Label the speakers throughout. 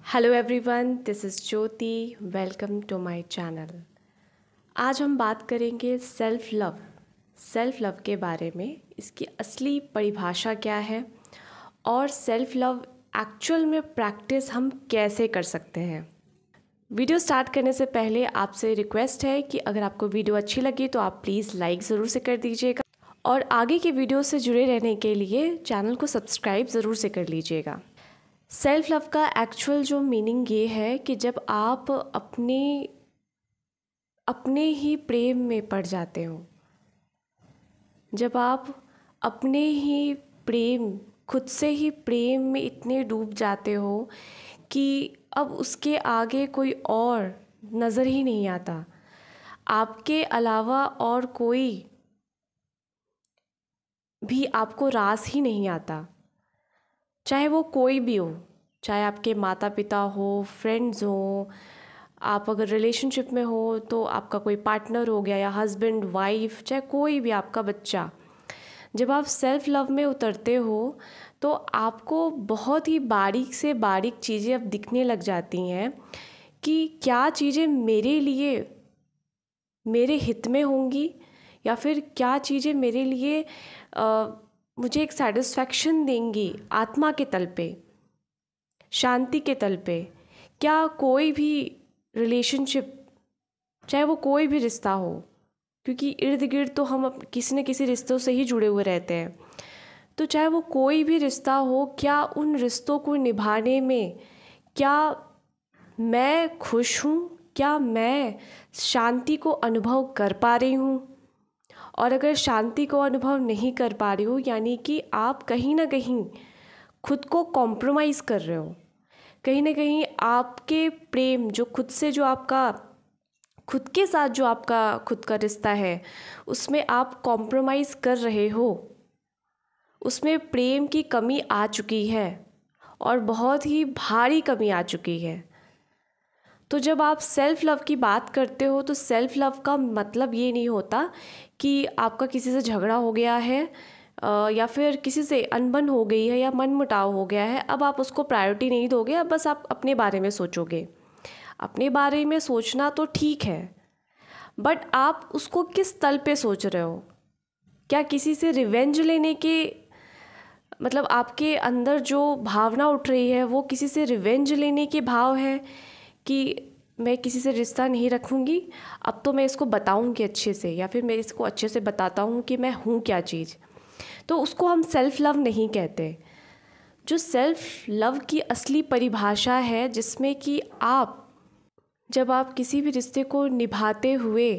Speaker 1: Hello everyone, this is Jyoti. Welcome to my channel. आज हम बात करेंगे सेल्फ़ लव के बारे में। इसकी असली परिभाषा क्या है और सेल्फ़ लव एक्चुअल में प्रैक्टिस हम कैसे कर सकते हैं। वीडियो स्टार्ट करने से पहले आपसे रिक्वेस्ट है कि अगर आपको वीडियो अच्छी लगी तो आप प्लीज़ लाइक ज़रूर से कर दीजिएगा और आगे की वीडियो से जुड़े रहने के लिए चैनल को सब्सक्राइब ज़रूर से कर लीजिएगा। सेल्फ़ लव का एक्चुअल जो मीनिंग ये है कि जब आप अपने ही प्रेम में पड़ जाते हो, जब आप अपने ही खुद से ही प्रेम में इतने डूब जाते हो कि अब उसके आगे कोई और नज़र ही नहीं आता, आपके अलावा और कोई भी आपको रास ही नहीं आता, चाहे वो कोई भी हो, चाहे आपके माता पिता हो, फ्रेंड्स हो, आप अगर रिलेशनशिप में हो तो आपका कोई पार्टनर हो गया या हस्बैंड वाइफ, चाहे कोई भी आपका बच्चा। जब आप सेल्फ़ लव में उतरते हो तो आपको बहुत ही बारीक से बारीक चीज़ें अब दिखने लग जाती हैं कि क्या चीज़ें मेरे लिए मेरे हित में होंगी या फिर क्या चीज़ें मेरे लिए मुझे एक सेटिस्फैक्शन देंगी आत्मा के तल पे, शांति के तल पे। क्या कोई भी रिलेशनशिप, चाहे वो कोई भी रिश्ता हो, क्योंकि इर्द गिर्द तो हम किसी न किसी रिश्तों से ही जुड़े हुए रहते हैं, तो चाहे वो कोई भी रिश्ता हो, क्या उन रिश्तों को निभाने में क्या मैं खुश हूँ, क्या मैं शांति को अनुभव कर पा रही हूँ। और अगर शांति को अनुभव नहीं कर पा रही हो, यानी कि आप कहीं ना कहीं खुद को कॉम्प्रोमाइज़ कर रहे हो, कहीं ना कहीं आपके प्रेम जो खुद से, जो आपका खुद के साथ जो आपका खुद का रिश्ता है, उसमें आप कॉम्प्रोमाइज़ कर रहे हो, उसमें प्रेम की कमी आ चुकी है और बहुत ही भारी कमी आ चुकी है। तो जब आप सेल्फ़ लव की बात करते हो तो सेल्फ़ लव का मतलब ये नहीं होता कि आपका किसी से झगड़ा हो गया है या फिर किसी से अनबन हो गई है या मनमुटाव हो गया है, अब आप उसको प्रायोरिटी नहीं दोगे, अब बस आप अपने बारे में सोचोगे। अपने बारे में सोचना तो ठीक है, बट आप उसको किस तल पे सोच रहे हो। क्या किसी से रिवेंज लेने के, मतलब आपके अंदर जो भावना उठ रही है वो किसी से रिवेंज लेने के भाव है कि मैं किसी से रिश्ता नहीं रखूँगी, अब तो मैं इसको बताऊँगी अच्छे से, या फिर मैं इसको अच्छे से बताता हूँ कि मैं हूँ क्या चीज़, तो उसको हम सेल्फ़ लव नहीं कहते। जो सेल्फ़ लव की असली परिभाषा है, जिसमें कि जब आप किसी भी रिश्ते को निभाते हुए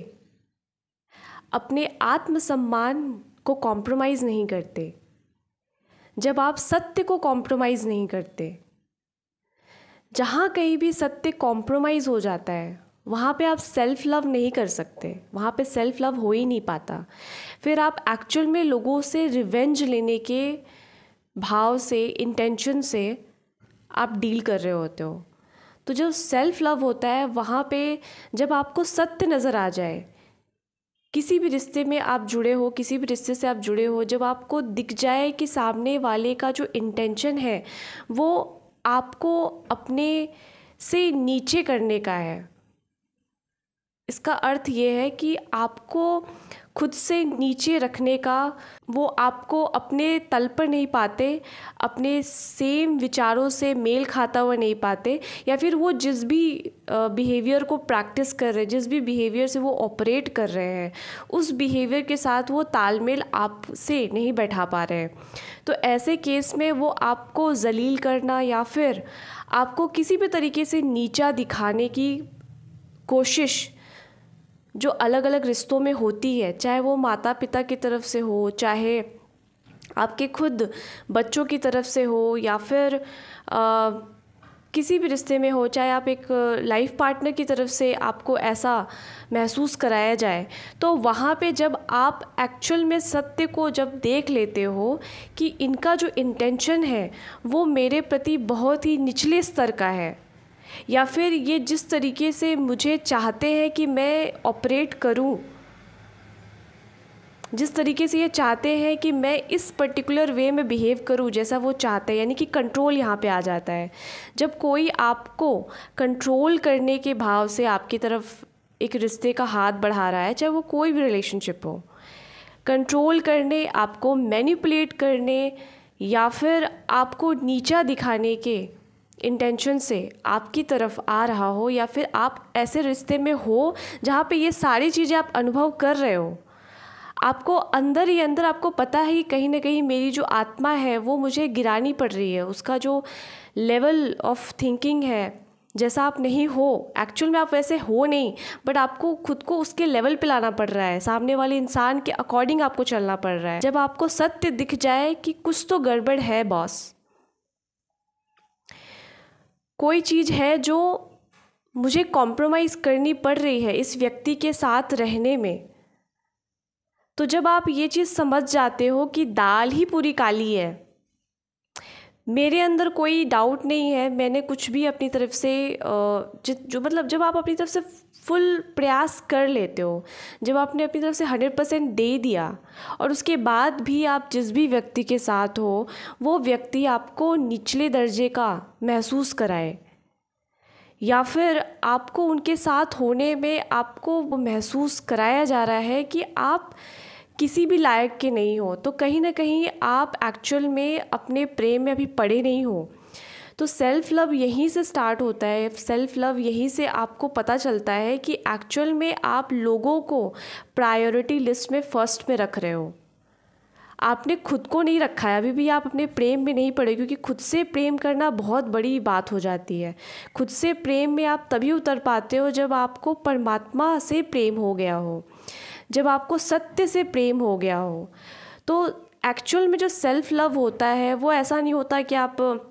Speaker 1: अपने आत्मसम्मान को कॉम्प्रोमाइज़ नहीं करते, जब आप सत्य को कॉम्प्रोमाइज़ नहीं करते। जहाँ कहीं भी सत्य कॉम्प्रोमाइज़ हो जाता है वहाँ पे आप सेल्फ़ लव नहीं कर सकते, वहाँ पे सेल्फ़ लव हो ही नहीं पाता। फिर आप एक्चुअल में लोगों से रिवेंज लेने के भाव से, इंटेंशन से आप डील कर रहे होते हो। तो जो सेल्फ़ लव होता है वहाँ पे जब आपको सत्य नज़र आ जाए, किसी भी रिश्ते में आप जुड़े हो, किसी भी रिश्ते से आप जुड़े हो, जब आपको दिख जाए कि सामने वाले का जो इंटेंशन है वो आपको अपने से नीचे करने का है, इसका अर्थ ये है कि आपको खुद से नीचे रखने का, वो आपको अपने तल पर नहीं पाते, अपने सेम विचारों से मेल खाता हुआ नहीं पाते, या फिर वो जिस भी बिहेवियर को प्रैक्टिस कर रहे हैं, जिस भी बिहेवियर से वो ऑपरेट कर रहे हैं, उस बिहेवियर के साथ वो तालमेल आपसे नहीं बैठा पा रहे हैं। तो ऐसे केस में वो आपको जलील करना या फिर आपको किसी भी तरीके से नीचा दिखाने की कोशिश जो अलग अलग रिश्तों में होती है, चाहे वो माता पिता की तरफ से हो, चाहे आपके खुद बच्चों की तरफ से हो, या फिर किसी भी रिश्ते में हो, चाहे आप एक लाइफ पार्टनर की तरफ से आपको ऐसा महसूस कराया जाए, तो वहाँ पे जब आप एक्चुअल में सत्य को जब देख लेते हो कि इनका जो इंटेंशन है वो मेरे प्रति बहुत ही निचले स्तर का है, या फिर ये जिस तरीके से मुझे चाहते हैं कि मैं ऑपरेट करूं, जिस तरीके से ये चाहते हैं कि मैं इस पर्टिकुलर वे में बिहेव करूं जैसा वो चाहते हैं, यानी कि कंट्रोल यहाँ पे आ जाता है। जब कोई आपको कंट्रोल करने के भाव से आपकी तरफ एक रिश्ते का हाथ बढ़ा रहा है, चाहे वो कोई भी रिलेशनशिप हो, कंट्रोल करने, आपको मैनिपुलेट करने या फिर आपको नीचा दिखाने के इंटेंशन से आपकी तरफ आ रहा हो, या फिर आप ऐसे रिश्ते में हो जहाँ पे ये सारी चीज़ें आप अनुभव कर रहे हो, आपको अंदर ही अंदर आपको पता है कि कहीं ना कहीं मेरी जो आत्मा है वो मुझे गिरानी पड़ रही है, उसका जो लेवल ऑफ थिंकिंग है, जैसा आप नहीं हो, एक्चुअल में आप वैसे हो नहीं, बट आपको खुद को उसके लेवल पे लाना पड़ रहा है, सामने वाले इंसान के अकॉर्डिंग आपको चलना पड़ रहा है। जब आपको सत्य दिख जाए कि कुछ तो गड़बड़ है बॉस, कोई चीज़ है जो मुझे कॉम्प्रोमाइज़ करनी पड़ रही है इस व्यक्ति के साथ रहने में, तो जब आप ये चीज़ समझ जाते हो कि दाल ही पूरी काली है, मेरे अंदर कोई डाउट नहीं है, मैंने कुछ भी अपनी तरफ से जो मतलब जब आप अपनी तरफ से फुल प्रयास कर लेते हो, जब आपने अपनी तरफ से 100% दे दिया और उसके बाद भी आप जिस भी व्यक्ति के साथ हो वो व्यक्ति आपको निचले दर्जे का महसूस कराए, या फिर आपको उनके साथ होने में आपको वो महसूस कराया जा रहा है कि आप किसी भी लायक के नहीं हो, तो कहीं ना कहीं आप एक्चुअल में अपने प्रेम में अभी पड़े नहीं हो। तो सेल्फ़ लव यहीं से स्टार्ट होता है, सेल्फ़ लव यहीं से आपको पता चलता है कि एक्चुअल में आप लोगों को प्रायोरिटी लिस्ट में फर्स्ट में रख रहे हो, आपने खुद को नहीं रखा है, अभी भी आप अपने प्रेम में नहीं पड़े, क्योंकि खुद से प्रेम करना बहुत बड़ी बात हो जाती है। खुद से प्रेम में आप तभी उतर पाते हो जब आपको परमात्मा से प्रेम हो गया हो, जब आपको सत्य से प्रेम हो गया हो। तो एक्चुअल में जो सेल्फ़ लव होता है वो ऐसा नहीं होता कि आप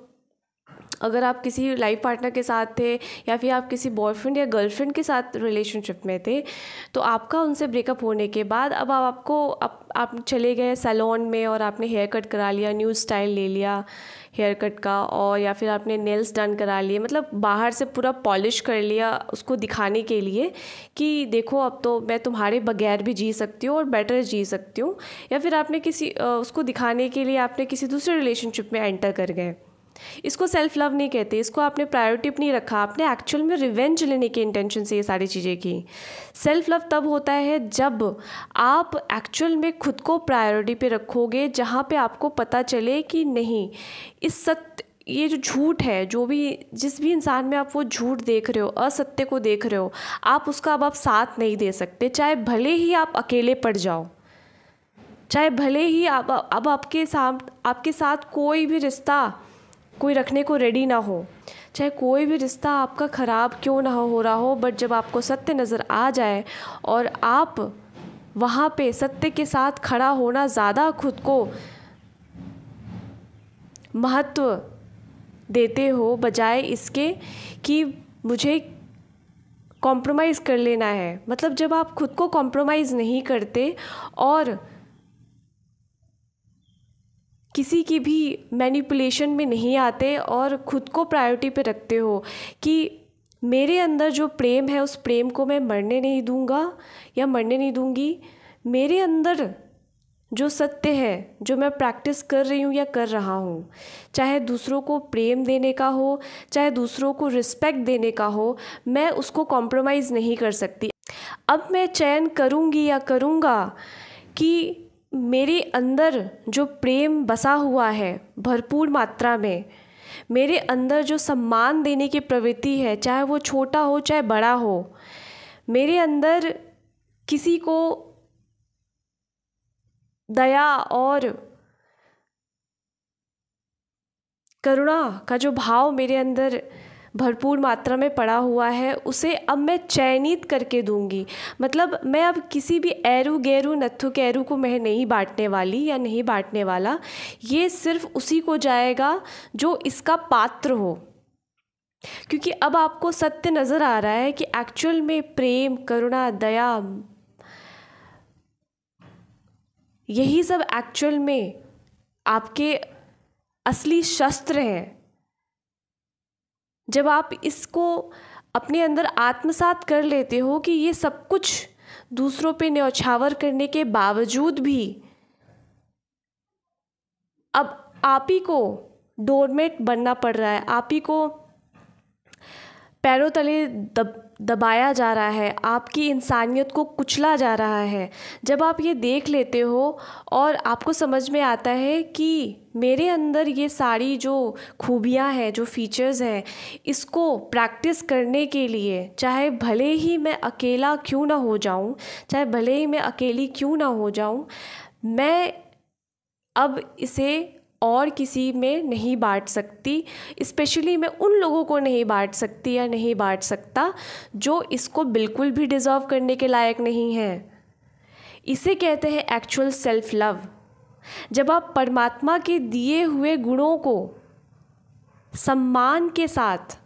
Speaker 1: अगर आप किसी लाइफ पार्टनर के साथ थे या फिर आप किसी बॉयफ्रेंड या गर्लफ्रेंड के साथ रिलेशनशिप में थे, तो आपका उनसे ब्रेकअप होने के बाद अब आप चले गए सैलून में और आपने हेयर कट करा लिया, न्यू स्टाइल ले लिया हेयर कट का, और या फिर आपने नेल्स डन करा लिए, मतलब बाहर से पूरा पॉलिश कर लिया उसको दिखाने के लिए कि देखो अब तो मैं तुम्हारे बगैर भी जी सकती हूँ और बेटर जी सकती हूँ, या फिर आपने उसको दिखाने के लिए आपने किसी दूसरे रिलेशनशिप में एंटर कर गए। इसको सेल्फ़ लव नहीं कहते, इसको आपने प्रायोरिटी नहीं रखा, आपने एक्चुअल में रिवेंज लेने के इंटेंशन से ये सारी चीज़ें की। सेल्फ़ लव तब होता है जब आप एक्चुअल में खुद को प्रायोरिटी पे रखोगे, जहाँ पे आपको पता चले कि नहीं, इस सत्य, ये जो झूठ है, जो भी जिस भी इंसान में आप वो झूठ देख रहे हो, असत्य को देख रहे हो, आप उसका अब आप साथ नहीं दे सकते, चाहे भले ही आप अकेले पड़ जाओ, चाहे भले ही अब आपके साथ कोई भी रिश्ता कोई रखने को रेडी ना हो, चाहे कोई भी रिश्ता आपका ख़राब क्यों ना हो रहा हो, बट जब आपको सत्य नज़र आ जाए और आप वहाँ पे सत्य के साथ खड़ा होना ज़्यादा खुद को महत्व देते हो बजाय इसके कि मुझे कॉम्प्रोमाइज़ कर लेना है, मतलब जब आप खुद को कॉम्प्रोमाइज़ नहीं करते और किसी की भी मैनिपुलेशन में नहीं आते और ख़ुद को प्रायोरिटी पे रखते हो कि मेरे अंदर जो प्रेम है उस प्रेम को मैं मरने नहीं दूंगा या मरने नहीं दूंगी, मेरे अंदर जो सत्य है, जो मैं प्रैक्टिस कर रही हूँ या कर रहा हूँ, चाहे दूसरों को प्रेम देने का हो, चाहे दूसरों को रिस्पेक्ट देने का हो, मैं उसको कॉम्प्रोमाइज़ नहीं कर सकती। अब मैं चयन करूँगी या करूँगा कि मेरे अंदर जो प्रेम बसा हुआ है भरपूर मात्रा में, मेरे अंदर जो सम्मान देने की प्रवृत्ति है, चाहे वो छोटा हो चाहे बड़ा हो, मेरे अंदर किसी को दया और करुणा का जो भाव मेरे अंदर भरपूर मात्रा में पड़ा हुआ है, उसे अब मैं चयनित करके दूंगी। मतलब मैं अब किसी भी एरू गैरू नत्थु कैरू को मैं नहीं बांटने वाली या नहीं बांटने वाला, ये सिर्फ उसी को जाएगा जो इसका पात्र हो, क्योंकि अब आपको सत्य नज़र आ रहा है कि एक्चुअल में प्रेम, करुणा, दया, यही सब एक्चुअल में आपके असली शस्त्र हैं। जब आप इसको अपने अंदर आत्मसात कर लेते हो कि ये सब कुछ दूसरों पे न्यौछावर करने के बावजूद भी अब आप ही को डोरमेट बनना पड़ रहा है, आप ही को पैरों तले दबाया जा रहा है, आपकी इंसानियत को कुचला जा रहा है। जब आप ये देख लेते हो और आपको समझ में आता है कि मेरे अंदर ये सारी जो खूबियाँ हैं, जो फीचर्स हैं, इसको प्रैक्टिस करने के लिए चाहे भले ही मैं अकेला क्यों ना हो जाऊँ, चाहे भले ही मैं अकेली क्यों ना हो जाऊँ, मैं अब इसे और किसी में नहीं बांट सकती। स्पेशली मैं उन लोगों को नहीं बांट सकती या नहीं बांट सकता जो इसको बिल्कुल भी डिज़र्व करने के लायक नहीं हैं। इसे कहते हैं एक्चुअल सेल्फ लव। जब आप परमात्मा के दिए हुए गुणों को सम्मान के साथ,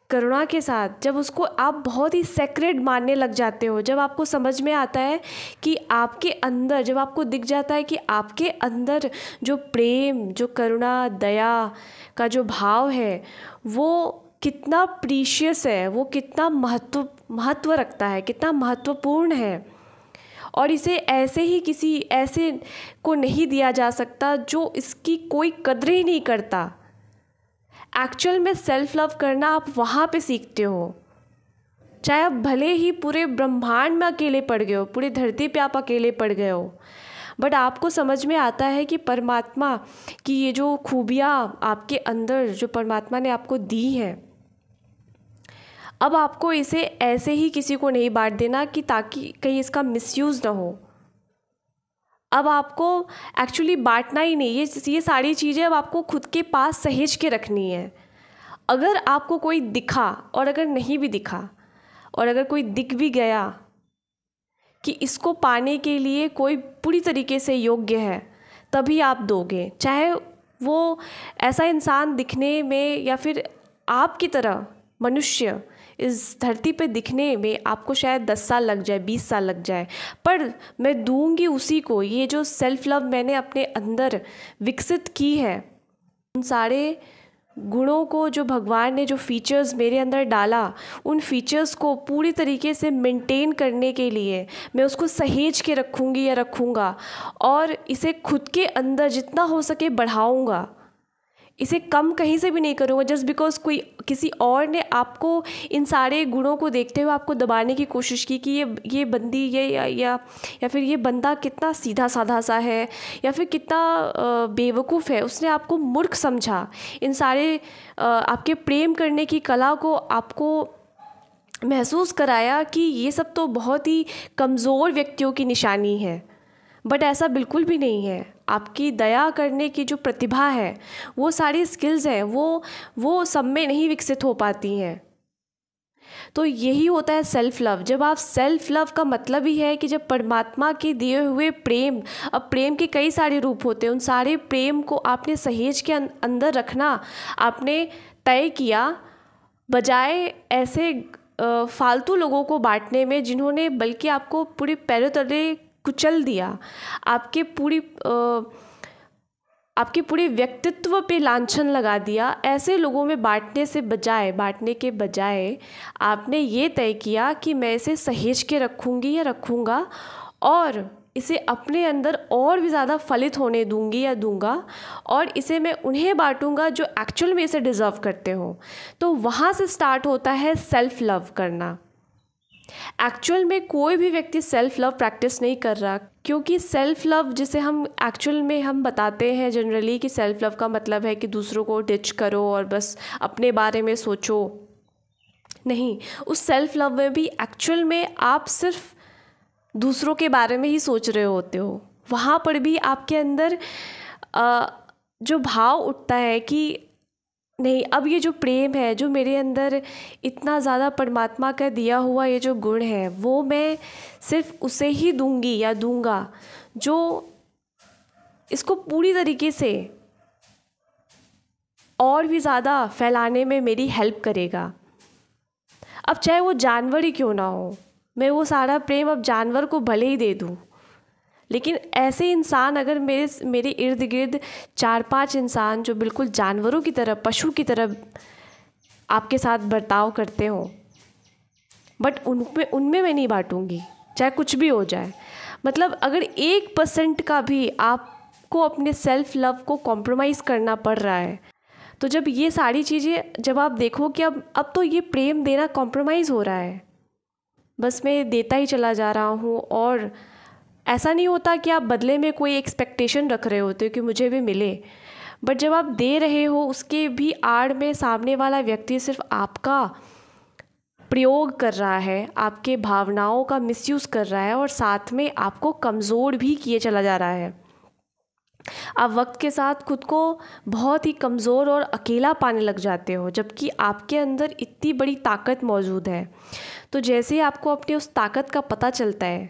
Speaker 1: करुणा के साथ, जब उसको आप बहुत ही सेक्रेड मानने लग जाते हो, जब आपको समझ में आता है कि आपके अंदर, जब आपको दिख जाता है कि आपके अंदर जो प्रेम, जो करुणा, दया का जो भाव है वो कितना प्रीशियस है, वो कितना महत्व रखता है, कितना महत्वपूर्ण है, और इसे ऐसे ही किसी ऐसे को नहीं दिया जा सकता जो इसकी कोई कदर ही नहीं करता। एक्चुअल में सेल्फ लव करना आप वहाँ पे सीखते हो। चाहे आप भले ही पूरे ब्रह्मांड में अकेले पड़ गए हो, पूरी धरती पे आप अकेले पड़ गए हो, बट आपको समझ में आता है कि परमात्मा की ये जो खूबियाँ आपके अंदर, जो परमात्मा ने आपको दी हैं, अब आपको इसे ऐसे ही किसी को नहीं बांट देना कि ताकि कहीं इसका मिसयूज़ ना हो। अब आपको एक्चुअली बांटना ही नहीं, ये सारी चीज़ें अब आपको खुद के पास सहेज के रखनी है। अगर आपको कोई दिखा और अगर नहीं भी दिखा, और अगर कोई दिख भी गया कि इसको पाने के लिए कोई पूरी तरीके से योग्य है, तभी आप दोगे। चाहे वो ऐसा इंसान दिखने में या फिर आपकी तरह मनुष्य इस धरती पे दिखने में आपको शायद 10 साल लग जाए, 20 साल लग जाए, पर मैं दूंगी उसी को। ये जो सेल्फ लव मैंने अपने अंदर विकसित की है, उन सारे गुणों को, जो भगवान ने जो फीचर्स मेरे अंदर डाला, उन फीचर्स को पूरी तरीके से मेंटेन करने के लिए मैं उसको सहेज के रखूँगी या रखूँगा, और इसे खुद के अंदर जितना हो सके बढ़ाऊँगा। इसे कम कहीं से भी नहीं करूँगा जस्ट बिकॉज किसी और ने आपको इन सारे गुणों को देखते हुए आपको दबाने की कोशिश की कि ये बंदी या फिर ये बंदा कितना सीधा साधा सा है, या फिर कितना बेवकूफ़ है। उसने आपको मूर्ख समझा। इन सारे आपके प्रेम करने की कला को आपको महसूस कराया कि ये सब तो बहुत ही कमज़ोर व्यक्तियों की निशानी है, बट ऐसा बिल्कुल भी नहीं है। आपकी दया करने की जो प्रतिभा है, वो सारी स्किल्स हैं, वो सब में नहीं विकसित हो पाती हैं। तो यही होता है सेल्फ़ लव। जब आप सेल्फ़ लव का मतलब ही है कि जब परमात्मा के दिए हुए प्रेम, अब प्रेम के कई सारे रूप होते हैं, उन सारे प्रेम को आपने सहेज के अंदर रखना आपने तय किया, बजाय ऐसे फालतू लोगों को बांटने में जिन्होंने बल्कि आपको पूरे पैरों तले कुचल दिया, आपके पूरे व्यक्तित्व पे लांछन लगा दिया। ऐसे लोगों में बांटने के बजाय आपने ये तय किया कि मैं इसे सहेज के रखूँगी या रखूँगा, और इसे अपने अंदर और भी ज़्यादा फलित होने दूंगी या दूंगा, और इसे मैं उन्हें बांटूंगा जो एक्चुअल में इसे डिज़र्व करते हो। तो वहाँ से स्टार्ट होता है सेल्फ़ लव करना। एक्चुअल में कोई भी व्यक्ति सेल्फ़ लव प्रैक्टिस नहीं कर रहा, क्योंकि सेल्फ़ लव जिसे हम एक्चुअल में हम बताते हैं जनरली कि सेल्फ़ लव का मतलब है कि दूसरों को डिच करो और बस अपने बारे में सोचो। नहीं, उस सेल्फ़ लव में भी एक्चुअल में आप सिर्फ दूसरों के बारे में ही सोच रहे होते हो। वहाँ पर भी आपके अंदर जो भाव उठता है कि नहीं, अब ये जो प्रेम है, जो मेरे अंदर इतना ज़्यादा परमात्मा का दिया हुआ ये जो गुण है, वो मैं सिर्फ उसे ही दूंगी या दूंगा जो इसको पूरी तरीके से और भी ज़्यादा फैलाने में मेरी हेल्प करेगा। अब चाहे वो जानवर ही क्यों ना हो, मैं वो सारा प्रेम अब जानवर को भले ही दे दूँ, लेकिन ऐसे इंसान अगर मेरे इर्द गिर्द 4-5 इंसान जो बिल्कुल जानवरों की तरह, पशु की तरह आपके साथ बर्ताव करते हो, बट उनमें मैं नहीं बांटूंगी। चाहे कुछ भी हो जाए। मतलब अगर 1% का भी आपको अपने सेल्फ लव को कॉम्प्रोमाइज़ करना पड़ रहा है, तो जब ये सारी चीज़ें जब आप देखो कि अब तो ये प्रेम देना कॉम्प्रोमाइज़ हो रहा है, बस मैं देता ही चला जा रहा हूँ, और ऐसा नहीं होता कि आप बदले में कोई एक्सपेक्टेशन रख रहे होते हो कि मुझे भी मिले, बट जब आप दे रहे हो उसके भी आड़ में सामने वाला व्यक्ति सिर्फ आपका प्रयोग कर रहा है, आपके भावनाओं का मिसयूज़ कर रहा है, और साथ में आपको कमज़ोर भी किए चला जा रहा है। आप वक्त के साथ खुद को बहुत ही कमज़ोर और अकेला पाने लग जाते हो, जबकि आपके अंदर इतनी बड़ी ताकत मौजूद है। तो जैसे ही आपको अपनी उस ताकत का पता चलता है,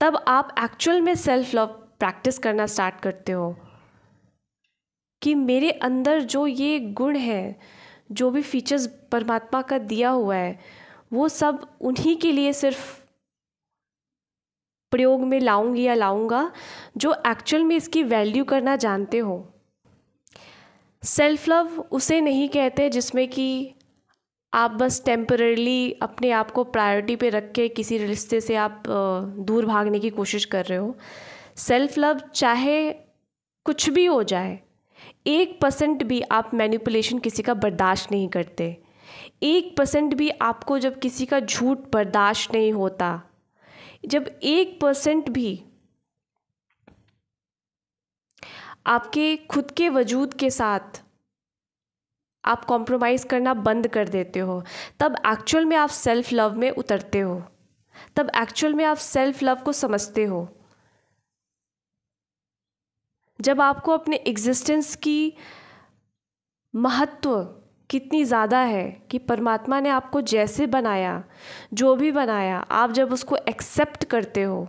Speaker 1: तब आप एक्चुअल में सेल्फ लव प्रैक्टिस करना स्टार्ट करते हो कि मेरे अंदर जो ये गुण है, जो भी फीचर्स परमात्मा का दिया हुआ है, वो सब उन्हीं के लिए सिर्फ प्रयोग में लाऊंगी या लाऊंगा जो एक्चुअल में इसकी वैल्यू करना जानते हो। सेल्फ लव उसे नहीं कहते जिसमें कि आप बस टेम्पररीली अपने आप को प्रायोरिटी पे रख के किसी रिश्ते से आप दूर भागने की कोशिश कर रहे हो। सेल्फ लव चाहे कुछ भी हो जाए, 1% भी आप मैनिपुलेशन किसी का बर्दाश्त नहीं करते, 1% भी आपको जब किसी का झूठ बर्दाश्त नहीं होता, जब 1% भी आपके खुद के वजूद के साथ आप कॉम्प्रोमाइज़ करना बंद कर देते हो, तब एक्चुअल में आप सेल्फ लव में उतरते हो, तब एक्चुअल में आप सेल्फ लव को समझते हो। जब आपको अपने एग्जिस्टेंस की महत्व कितनी ज़्यादा है कि परमात्मा ने आपको जैसे बनाया, जो भी बनाया, आप जब उसको एक्सेप्ट करते हो,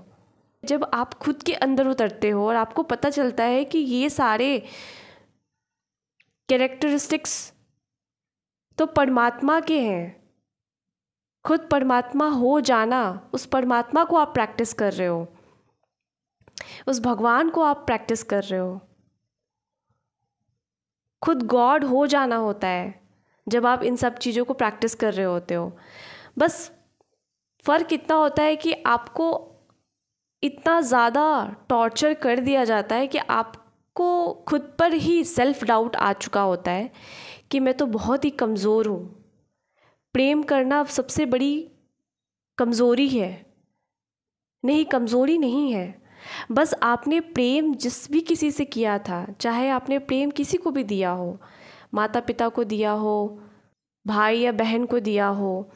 Speaker 1: जब आप खुद के अंदर उतरते हो और आपको पता चलता है कि ये सारे कैरेक्टरिस्टिक्स तो परमात्मा के हैं, खुद परमात्मा हो जाना, उस परमात्मा को आप प्रैक्टिस कर रहे हो, उस भगवान को आप प्रैक्टिस कर रहे हो। खुद गॉड हो जाना होता है जब आप इन सब चीज़ों को प्रैक्टिस कर रहे होते हो। बस फ़र्क इतना होता है कि आपको इतना ज़्यादा टॉर्चर कर दिया जाता है कि आपको खुद पर ही सेल्फ डाउट आ चुका होता है कि मैं तो बहुत ही कमज़ोर हूँ। प्रेम करना सबसे बड़ी कमज़ोरी है। नहीं, कमज़ोरी नहीं है। बस आपने प्रेम जिस भी किसी से किया था, चाहे आपने प्रेम किसी को भी दिया हो, माता पिता को दिया हो, भाई या बहन को दिया हो,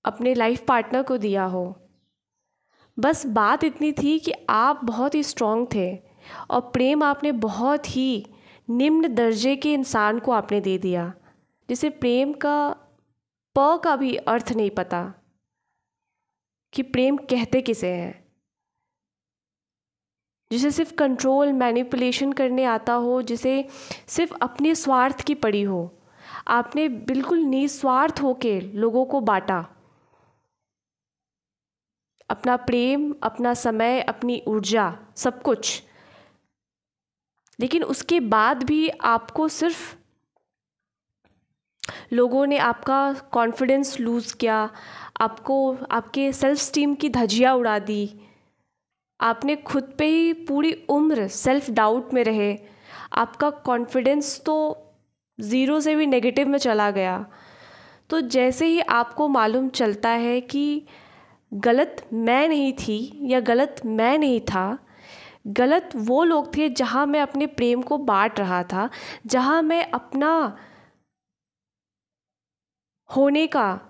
Speaker 1: अपने लाइफ पार्टनर को दिया हो, बस बात इतनी थी कि आप बहुत ही स्ट्रॉन्ग थे और प्रेम आपने बहुत ही निम्न दर्जे के इंसान को आपने दे दिया, जिसे प्रेम का प का भी अर्थ नहीं पता कि प्रेम कहते किसे हैं, जिसे सिर्फ कंट्रोल मैनिपुलेशन करने आता हो, जिसे सिर्फ अपने स्वार्थ की पड़ी हो। आपने बिल्कुल निस्वार्थ होके लोगों को बांटा, अपना प्रेम, अपना समय, अपनी ऊर्जा, सब कुछ। लेकिन उसके बाद भी आपको सिर्फ लोगों ने आपका कॉन्फिडेंस लूज़ किया, आपको आपके सेल्फ स्टीम की धज्जियाँ उड़ा दी, आपने खुद पे ही पूरी उम्र सेल्फ डाउट में रहे, आपका कॉन्फिडेंस तो ज़ीरो से भी नेगेटिव में चला गया। तो जैसे ही आपको मालूम चलता है कि गलत मैं नहीं थी या गलत मैं नहीं था, गलत वो लोग थे जहाँ मैं अपने प्रेम को बांट रहा था, जहाँ मैं अपना होने का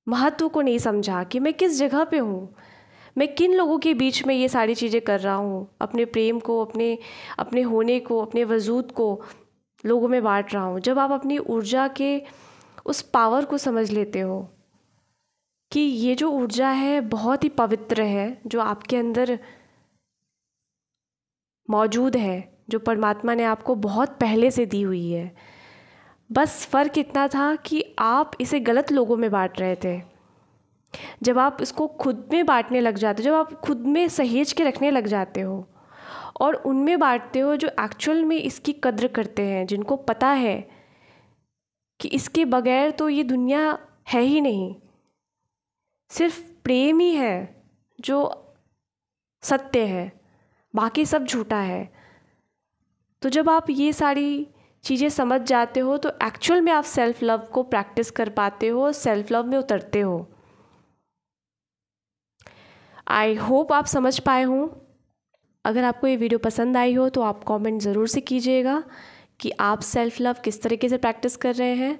Speaker 1: महत्व को नहीं समझा कि मैं किस जगह पे हूँ, मैं किन लोगों के बीच में ये सारी चीज़ें कर रहा हूँ, अपने प्रेम को, अपने होने को, अपने वजूद को लोगों में बांट रहा हूँ। जब आप अपनी ऊर्जा के उस पावर को समझ लेते हो कि ये जो ऊर्जा है बहुत ही पवित्र है, जो आपके अंदर मौजूद है, जो परमात्मा ने आपको बहुत पहले से दी हुई है, बस फ़र्क इतना था कि आप इसे गलत लोगों में बांट रहे थे। जब आप इसको खुद में बांटने लग जाते हो, जब आप खुद में सहेज के रखने लग जाते हो और उनमें बांटते हो जो एक्चुअल में इसकी कद्र करते हैं, जिनको पता है कि इसके बगैर तो ये दुनिया है ही नहीं, सिर्फ प्रेम ही है जो सत्य है, बाकी सब झूठा है। तो जब आप ये सारी चीज़ें समझ जाते हो तो एक्चुअल में आप सेल्फ लव को प्रैक्टिस कर पाते हो, सेल्फ लव में उतरते हो। आई होप आप समझ पाए हों। अगर आपको ये वीडियो पसंद आई हो तो आप कमेंट ज़रूर से कीजिएगा कि आप सेल्फ लव किस तरीके से प्रैक्टिस कर रहे हैं,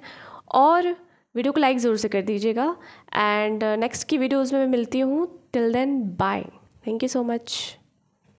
Speaker 1: और वीडियो को लाइक ज़रूर से कर दीजिएगा। एंड नेक्स्ट की वीडियोज़ में मैं मिलती हूँ। Till then bye, thank you so much.